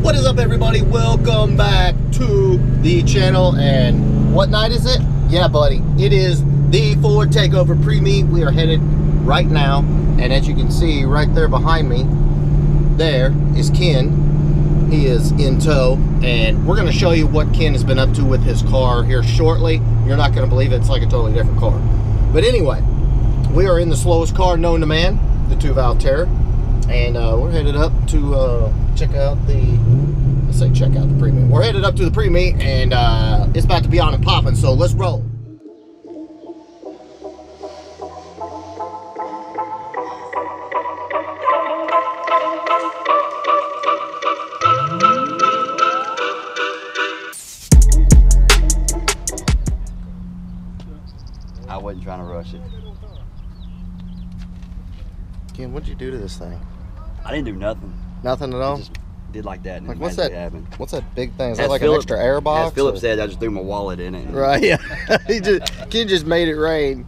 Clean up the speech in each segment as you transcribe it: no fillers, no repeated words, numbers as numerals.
What is up, everybody? Welcome back to the channel. And what night is it? Yeah, buddy, it is the Ford Takeover pre-meet. We are headed right now, and as you can see right there behind me, there is Ken. He is in tow, and we're going to show you what Ken has been up to with his car here shortly. You're not going to believe it. It's like a totally different car. But anyway, we are in the slowest car known to man, the 2-valve Terror, and we're headed up to check out the pre-meet. We're headed up to the pre-meet, and it's about to be on and popping, so let's roll. I wasn't trying to rush it. Ken, what'd you do to this thing? I didn't do nothing. Nothing at all? I just did like that. And like, what's that? Happened. What's that big thing? Is that like an extra air box? As Philip said, I just threw my wallet in it. Right, yeah. Ken just made it rain.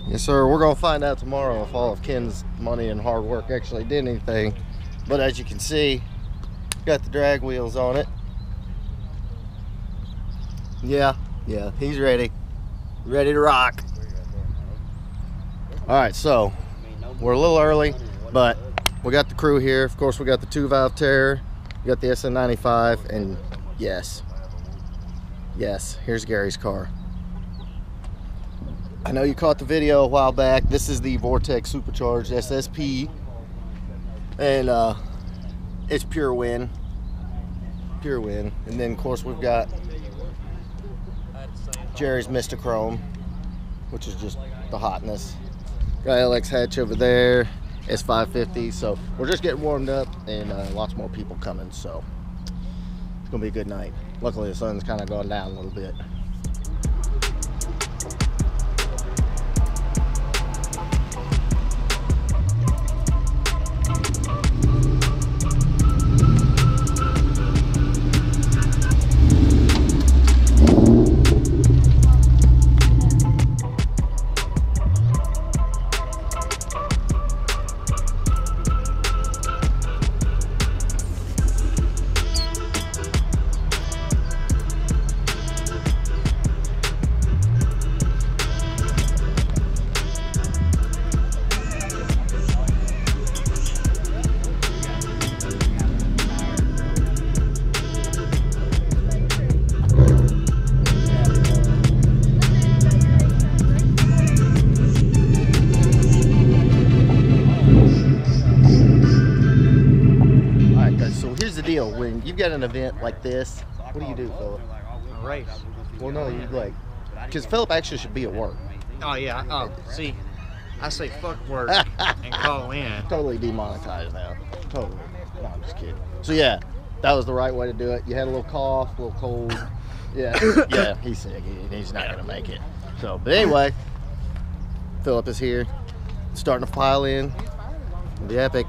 Yes, sir. We're going to find out tomorrow if all of Ken's money and hard work actually did anything. But as you can see, got the drag wheels on it. Yeah, he's ready. Ready to rock. All right, so we're a little early, but we got the crew here. Of course, we got the 2-valve Terror, we got the SN95, and yes, here's Gary's car. I know you caught the video a while back. This is the Vortex Supercharged SSP, and it's pure win. And then, of course, we've got Jerry's Mr. Chrome, which is just the hotness. Got LX hatch over there, S550. So we're just getting warmed up, and lots more people coming. So it's gonna be a good night. Luckily, the sun's kind of gone down a little bit. When you've got an event like this, what do you do, Philip? A race. Well, no, you because Philip actually should be at work. Oh yeah. Oh, see, I say fuck work and call in. Totally demonetized now. Totally. No, I'm just kidding. So yeah, that was the right way to do it. You had a little cough, a little cold. Yeah, he's sick. He's not gonna make it. So, but anyway, Philip is here, starting to pile in. It'll be epic.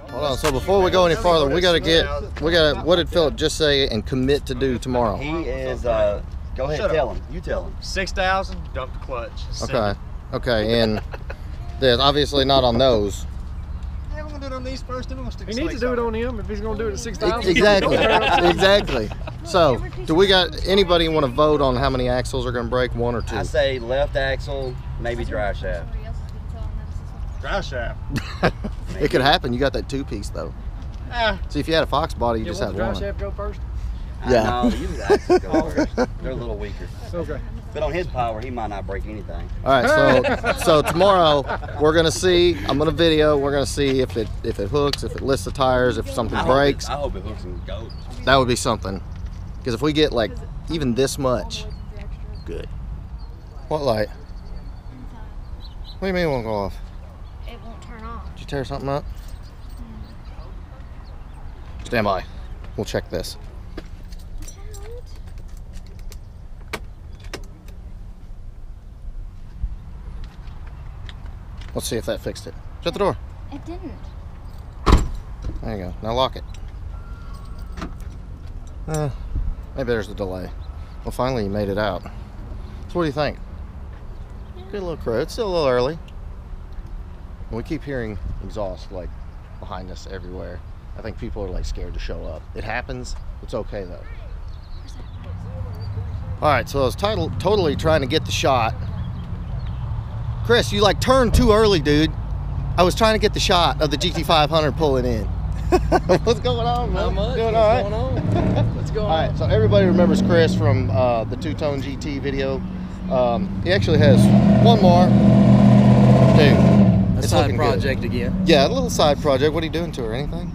Hold on, so before we go any farther, what did Philip just say and commit to do tomorrow? He is, go ahead, tell him. You tell him. 6,000, dump the clutch. Okay, and there's obviously not on those. Yeah, we're going to do it on these first, then we're going to stick He needs to do it on him if he's going to do it at 6,000. Exactly. So, do we got anybody want to vote on how many axles are going to break, 1 or 2? I say left axle, maybe drive shaft. Drive shaft. It could happen. You got that 2-piece though. See, if you had a Fox body, you just had one. Drive shaft go first? Yeah. No, usually the axles go first. They're a little weaker. Okay. But on his power, he might not break anything. All right, so tomorrow we're gonna see. I'm gonna video. We're gonna see if it hooks, if it lifts the tires, if something breaks. I hope it hooks and goes. That would be something. Because if we get like even this much, Good. What light? What do you mean it won't go off? It won't turn off. Did you tear something up? Stand by. We'll check this. Let's see if that fixed it. Shut the door. It didn't. There you go. Now lock it. Maybe there's a delay. Well, finally you made it out. So what do you think? Good little crew. It's still a little early. And we keep hearing exhaust like behind us everywhere. I think people are like scared to show up. It happens. It's okay though. All right, so I was totally trying to get the shot. Chris, you like turned too early, dude. I was trying to get the shot of the GT500 pulling in. What's going on, man? Not much. Doing What's all right? going on? What's going All right, so everybody remembers Chris from the two-tone GT video. He actually has one more. Dude, A it's side looking project good. again. Yeah, a little side project. What are you doing to her? Anything?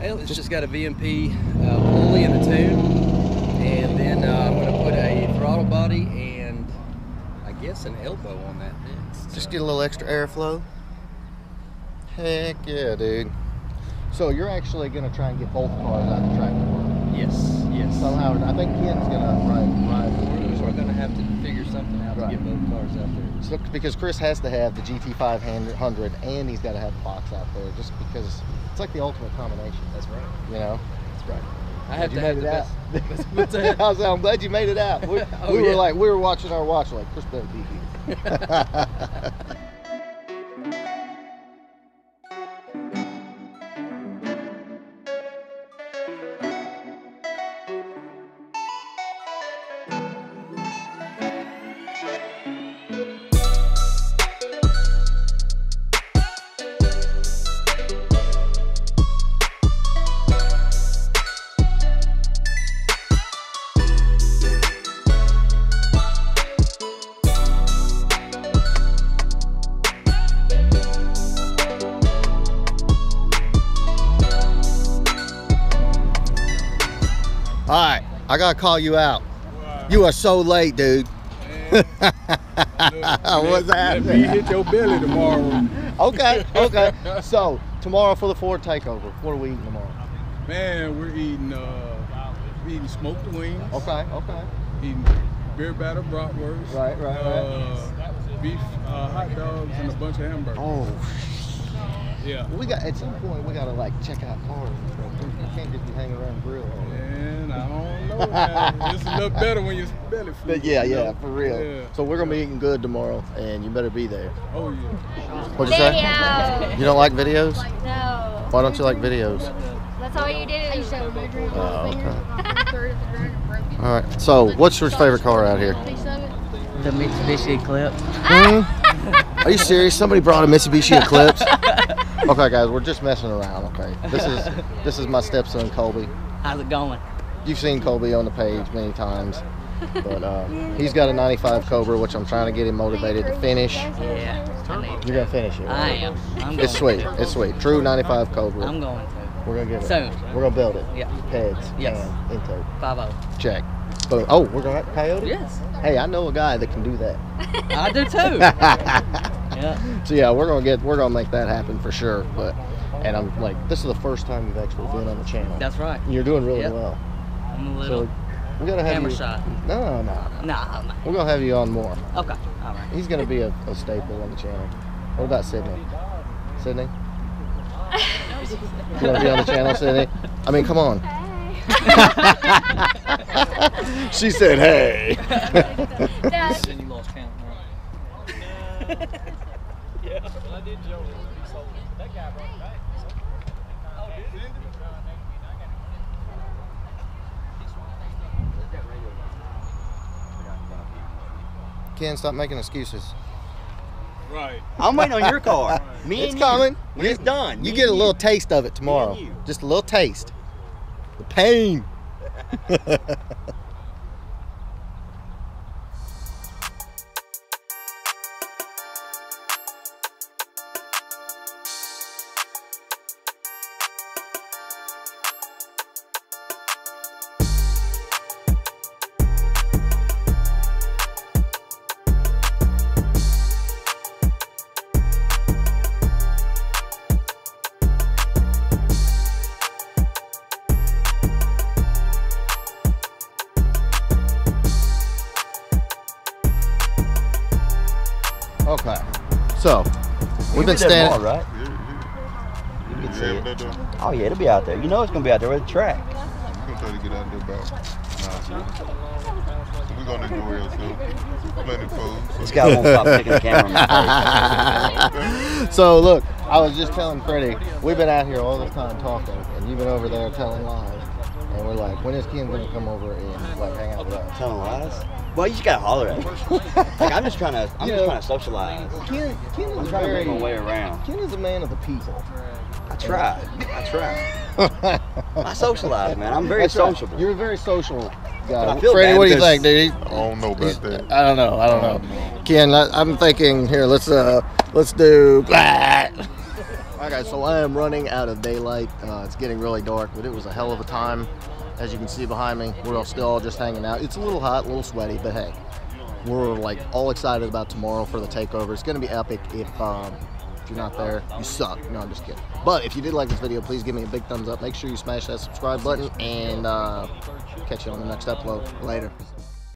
Well, it's just got a VMP pulley and a tube, and then I'm going to put a throttle body and I guess an elbow on that next. Just get a little extra airflow. Heck yeah, dude. So you're actually going to try and get both cars out the track to work. Yes, yes. Somehow, I think Ken's going to ride. We're going to have to figure something out Right. to get both cars out there. So, because Chris has to have the GT500 and he's got to have the box out there, just because it's like the ultimate combination. That's right. You know? That's right. I have You to have made the it best. What's that? I'm glad you made it out. We Oh, we were watching our watch like, Chris better be here. All right, I gotta call you out. You are so late, dude. What's that? Let me hit your belly tomorrow. Okay. So tomorrow for the Ford Takeover, what are we eating tomorrow? Man, we're eating smoked wings. Okay. Eating beer batter bratwurst. Right. Beef hot dogs and a bunch of hamburgers. Oh, Yeah. we got at some point we gotta like check out cars. You can't just be hanging around the grill all day. And I don't know, man. It's a little better when you're belly full. But yeah, you know? for real. Yeah. So we're gonna be eating good tomorrow, and you better be there. Oh yeah. What'd you say? Video. You don't like videos? No. Why don't you like videos? That's all you do. Oh, okay. All right. So, what's your favorite car out here? The Mitsubishi Eclipse. Are you serious? Somebody brought a Mitsubishi Eclipse? Okay, guys, we're just messing around. Okay, this is my stepson Colby. How's it going? You've seen Colby on the page many times, but he's got a 95 Cobra, which I'm trying to get him motivated to finish. Yeah. You're gonna finish it. I Right? am. I'm going It's sweet. to. It's sweet. True 95 Cobra. I'm going to. We're gonna get it. Soon. We're gonna build it. Yeah. Heads. Yes. And intake. 5-0. Check. Boom. Oh, we're gonna have Coyote. Yes. Hey, I know a guy that can do that. I do too. Yeah. So yeah, we're gonna make that happen for sure. And I'm like, this is the first time you've actually been on the channel. That's right. And you're doing really Yep. well. I'm a little So we gotta have camera you. shy. No. Nah, I'm not. We're gonna have you on more. Okay. All right. He's gonna be a staple on the channel. What about Sydney? Sydney? You wanna be on the channel, Sydney? I mean, come on. She said, "Hey." Dad. Then you lost count, right? Yeah. I did joke. That guy brought it back. Oh, did he? Ken, stop making excuses. Right. I'm waiting on your car. Me It's and you. coming. When it's done. You me get a and little taste of it tomorrow. you. Just a little taste. The pain. Okay. So, we've been You'll be there standing. tomorrow, right? You can see it. Oh yeah, it'll be out there. You know it's gonna be out there with the track. We're gonna try to get out there about 9. We're gonna enjoy ourselves. Plenty of food. This guy won't stop taking the camera in my face. So look, I was just telling Freddie, we've been out here all this time talking, and you've been over there telling lies, and we're like, when is Ken gonna come over and like hang out with us? Telling lies? Well, you just gotta holler at me. Like I'm just trying to socialize. Ken is I'm trying to make my way around. Ken is a man of the people. I try. I socialize, man. I'm very sociable. You're a very social guy. But I feel Freddie, bad what do you because- think, dude? I don't know about that. I don't know. Ken, I'm thinking here. Let's do. Okay, so I am running out of daylight. It's getting really dark, but it was a hell of a time. As you can see behind me, we're all still just hanging out. It's a little hot, a little sweaty, but hey, we're like all excited about tomorrow for the takeover. It's going to be epic. If you're not there, you suck. No, I'm just kidding. But if you did like this video, please give me a big thumbs up. Make sure you smash that subscribe button, and catch you on the next upload. Later.